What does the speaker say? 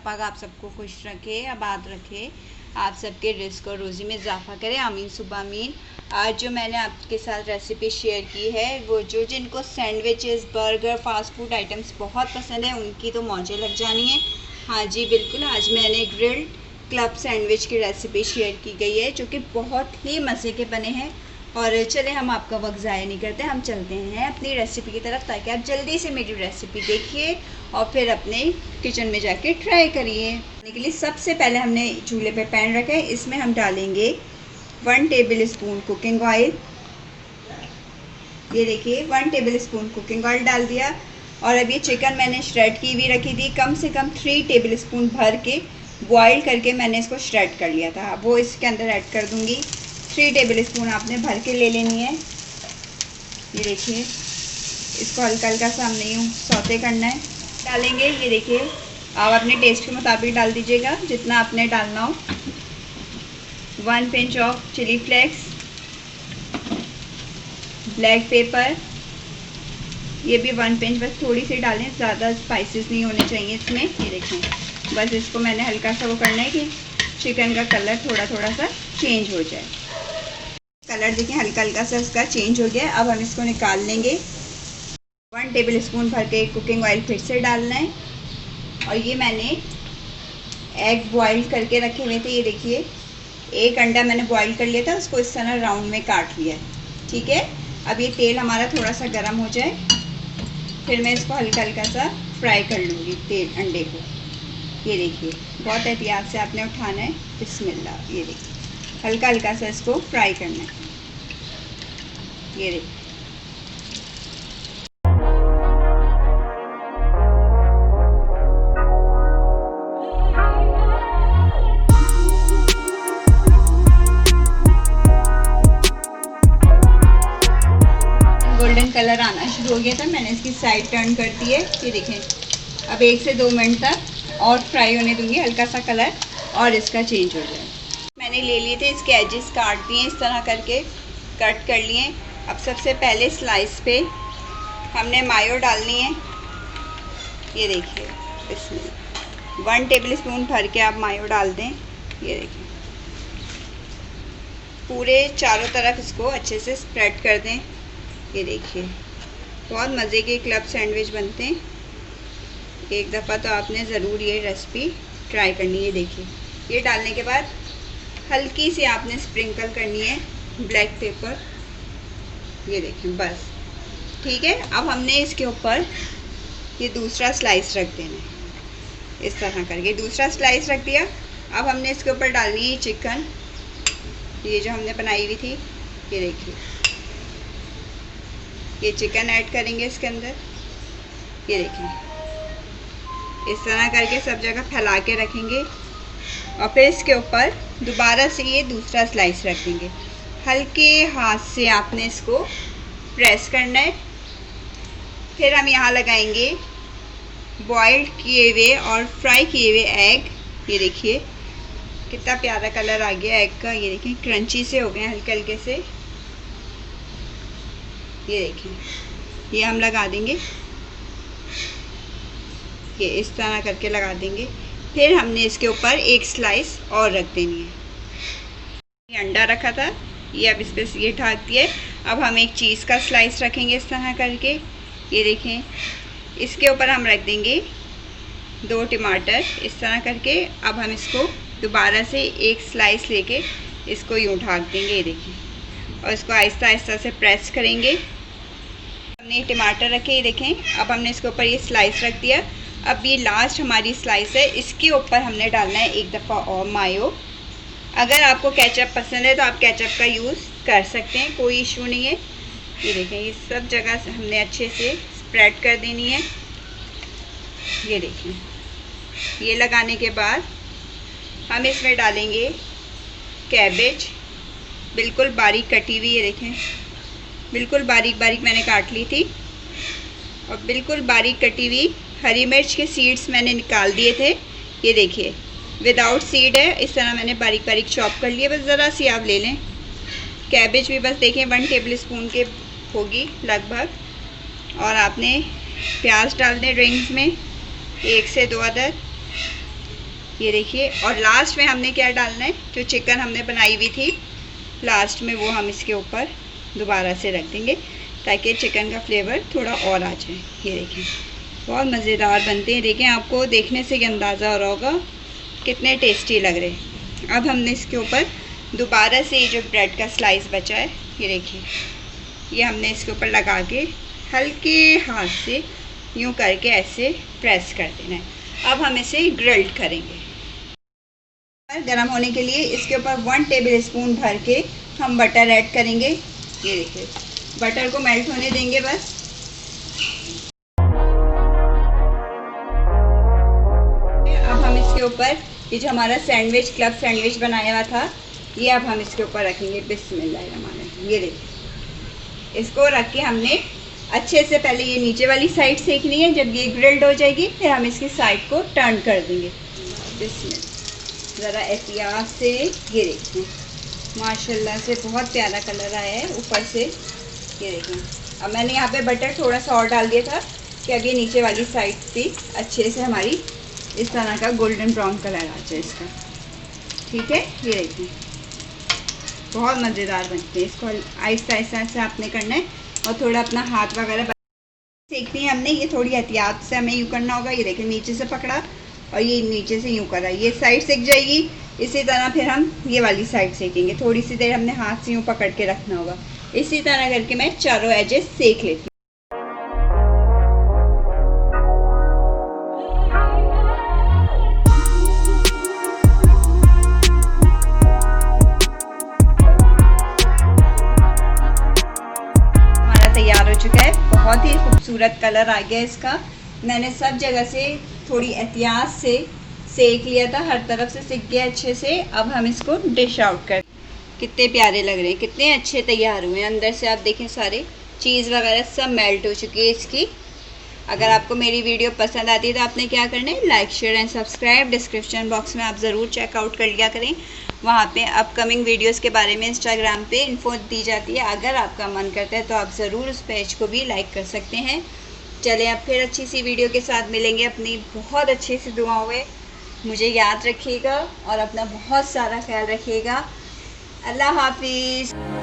पाक आप सबको खुश रखे, आबाद रखे, आप सबके रिस्क और रोज़ी में इजाफा करे, आमीन सुबह आमीन। आज जो मैंने आपके साथ रेसिपी शेयर की है वो जिनको sandwiches, burger, fast food items बहुत पसंद है उनकी तो मौजें लग जानी है। हाँ जी बिल्कुल, आज मैंने ग्रिल्ड क्लब सैंडविच की रेसिपी शेयर की गई है जो कि बहुत ही मज़े के बने हैं। और चले हम आपका वक्त ज़ाया नहीं करते, हम चलते हैं अपनी रेसिपी की तरफ ताकि आप जल्दी से मेरी रेसिपी देखिए और फिर अपने किचन में जाके ट्राई करिए। बनाने के लिए सबसे पहले हमने चूल्हे पे पैन रखा है, इसमें हम डालेंगे 1 टेबल स्पून कुकिंग ऑयल। ये देखिए 1 टेबल स्पून कुकिंग ऑयल डाल दिया। और अब ये चिकन मैंने श्रेड की हुई रखी थी, कम से कम 3 टेबल स्पून भर के बॉयल करके मैंने इसको श्रेड कर लिया था, वो इसके अंदर ऐड कर दूंगी। 3 टेबल स्पून आपने भर के ले लेनी है। ये देखिए इसको हल्का हल्का सा हमने यूँ सौते करना है। डालेंगे, ये देखिए आप अपने टेस्ट के मुताबिक डाल दीजिएगा जितना आपने डालना हो। 1 pinch of chili flakes, black pepper, ये भी 1 पिंच, बस थोड़ी सी डालें, ज़्यादा स्पाइसेस नहीं होने चाहिए इसमें। ये देखें बस इसको मैंने हल्का सा वो करना है कि चिकन का कलर थोड़ा थोड़ा सा चेंज हो जाए। कलर देखें हल्का हल्का सा इसका चेंज हो गया। अब हम इसको निकाल लेंगे। 1 टेबल स्पून भर के कुकिंग ऑयल फिर से डालना है। और ये मैंने एग बॉईल करके रखे हुए थे, ये देखिए 1 अंडा मैंने बॉईल कर लिया था, उसको इस तरह राउंड में काट लिया है। ठीक है, अब ये तेल हमारा थोड़ा सा गर्म हो जाए, फिर मैं इसको हल्का हल्का सा फ्राई कर लूँगी तेल अंडे को। ये देखिए बहुत एहतियात से आपने उठाना है, बिस्मिल्लाह। ये देखिए हल्का हल्का सा इसको फ्राई करना है। ये देखिए गोल्डन कलर आना शुरू हो गया था, मैंने इसकी साइड टर्न कर दी है। ये देखें अब 1 से 2 मिनट तक और फ्राई होने दूंगी, हल्का सा कलर और इसका चेंज हो जाए। मैंने ले लिए थे, इसके एजेस काट दिए, इस तरह करके कट कर लिए। अब सबसे पहले स्लाइस पे हमने मायो डालनी है। ये देखिए इसमें 1 टेबल स्पून भर के आप मायो डाल दें। ये देखिए पूरे चारों तरफ इसको अच्छे से स्प्रेड कर दें। ये देखिए बहुत मज़े के क्लब सैंडविच बनते हैं, एक दफ़ा तो आपने ज़रूर ये रेसिपी ट्राई करनी है। देखिए ये डालने के बाद हल्की सी आपने स्प्रिंकल करनी है ब्लैक पेपर। ये देखिए बस ठीक है। अब हमने इसके ऊपर ये दूसरा स्लाइस रख देना है, इस तरह करके दूसरा स्लाइस रख दिया। अब हमने इसके ऊपर डालनी है चिकन, ये जो हमने बनाई हुई थी। ये देखिए ये चिकन ऐड करेंगे इसके अंदर। ये देखिए इस तरह करके सब जगह फैला के रखेंगे और फिर इसके ऊपर दोबारा से ये दूसरा स्लाइस रख देंगे। हल्के हाथ से आपने इसको प्रेस करना है। फिर हम यहाँ लगाएंगे बॉइल्ड किए हुए और फ्राई किए हुए एग। ये देखिए कितना प्यारा कलर आ गया एग का। ये देखिए क्रंची से हो गए हल्के हल्के से। ये देखिए ये हम लगा देंगे, ये इस तरह करके लगा देंगे। फिर हमने इसके ऊपर 1 स्लाइस और रख देनी है। ये अंडा रखा था, ये अब इस पर ये ढक दिए। अब हम एक चीज़ का स्लाइस रखेंगे इस तरह करके। ये देखें इसके ऊपर हम रख देंगे 2 टमाटर इस तरह करके। अब हम इसको दोबारा से 1 स्लाइस लेके इसको यूँ ढक देंगे। ये देखें और इसको आहिस्ता आहिस्ता से प्रेस करेंगे। हमने टमाटर रखे, ये देखें अब हमने इसके ऊपर ये स्लाइस रख दिया। अब ये लास्ट हमारी स्लाइस है, इसके ऊपर हमने डालना है एक दफ़ा और मायो। अगर आपको केचप पसंद है तो आप केचप का यूज़ कर सकते हैं, कोई इशू नहीं है। ये देखें ये सब जगह से हमने अच्छे से स्प्रेड कर देनी है। ये देखें ये लगाने के बाद हम इसमें डालेंगे कैबेज, बिल्कुल बारीक कटी हुई। ये देखें बिल्कुल बारीक बारीक मैंने काट ली थी। और बिल्कुल बारीक कटी हुई हरी मिर्च के सीड्स मैंने निकाल दिए थे। ये देखिए विदाउट सीड है, इस तरह मैंने बारीक बारीक चॉप कर लिया, बस ज़रा सी आप ले लें। कैबेज भी बस देखें 1 टेबल स्पून के होगी लगभग। और आपने प्याज डाल दें रिंग्स में, 1 से 2 अदद। ये देखिए। और लास्ट में हमने क्या डालना है, जो चिकन हमने बनाई हुई थी लास्ट में, वो हम इसके ऊपर दोबारा से रख देंगे ताकि चिकन का फ्लेवर थोड़ा और आ जाए। ये देखिए बहुत मज़ेदार बनते हैं। देखें, आपको देखने से ही अंदाज़ा हो रहा होगा कितने टेस्टी लग रहे हैं। अब हमने इसके ऊपर दोबारा से ये जो ब्रेड का स्लाइस बचा है, ये देखिए, ये हमने इसके ऊपर लगा के हल्के हाथ से यूँ करके ऐसे प्रेस कर देना है। अब हम इसे ग्रिल्ड करेंगे। गरम होने के लिए इसके ऊपर 1 टेबल स्पून भर के हम बटर ऐड करेंगे। ये देखिए, बटर को मेल्ट होने देंगे बस। अब हम इसके ऊपर ये जो हमारा सैंडविच क्लब सैंडविच बनाया हुआ था, ये अब हम इसके ऊपर रखेंगे। बिस्मिल्लाहिर्रहमानिर्रहीम। ये देखिए, इसको रख के हमने अच्छे से पहले ये नीचे वाली साइड सेकनी है। जब ये ग्रिल्ड हो जाएगी फिर हम इसकी साइड को टर्न कर देंगे। बिस्मिल्लाह, ज़रा एहतियात से। ये देखिए माशाल्लाह से बहुत प्यारा कलर आया है ऊपर से। ये देखिए, अब मैंने यहाँ पे बटर थोड़ा सा और डाल दिया था कि अब ये नीचे वाली साइड भी अच्छे से हमारी इस तरह का गोल्डन ब्राउन कलर आ जाए इसका। ठीक है, ये देखिए बहुत मज़ेदार बनते हैं। इसको आहिस्ता आहिस्ता से आपने करना है और थोड़ा अपना हाथ वगैरह सेकनी है हमने। ये थोड़ी एहतियात से हमें यूँ करना होगा। ये देखिए, नीचे से पकड़ा और ये नीचे से यूँ करा, ये साइड सेक जाएगी। इसी तरह फिर हम ये वाली साइड सेकेंगे। थोड़ी सी देर हमने हाथ से यूँ पकड़ के रखना होगा। इसी तरह करके मैं चारों एजेस सेक लेती हूँ। हमारा तैयार हो चुका है। बहुत ही खूबसूरत कलर आ गया इसका। मैंने सब जगह से थोड़ी एहतियात से सेक लिया था, हर तरफ से सिक गया अच्छे से। अब हम इसको डिश आउट कर। कितने प्यारे लग रहे हैं, कितने अच्छे तैयार हुए हैं। अंदर से आप देखें सारे चीज़ वगैरह सब मेल्ट हो चुकी है इसकी। अगर आपको मेरी वीडियो पसंद आती है तो आपने क्या करना है, like share and subscribe. Description box में आप ज़रूर चेकआउट कर लिया करें, वहाँ पे अपकमिंग वीडियोस के बारे में इंस्टाग्राम पे इन्फो दी जाती है। अगर आपका मन करता है तो आप ज़रूर उस पेज को भी लाइक कर सकते हैं। चलें, अब फिर अच्छी सी वीडियो के साथ मिलेंगे। अपनी बहुत अच्छी सी दुआओं में मुझे याद रखिएगा और अपना बहुत सारा ख्याल रखिएगा। अल्लाह हाफिज़।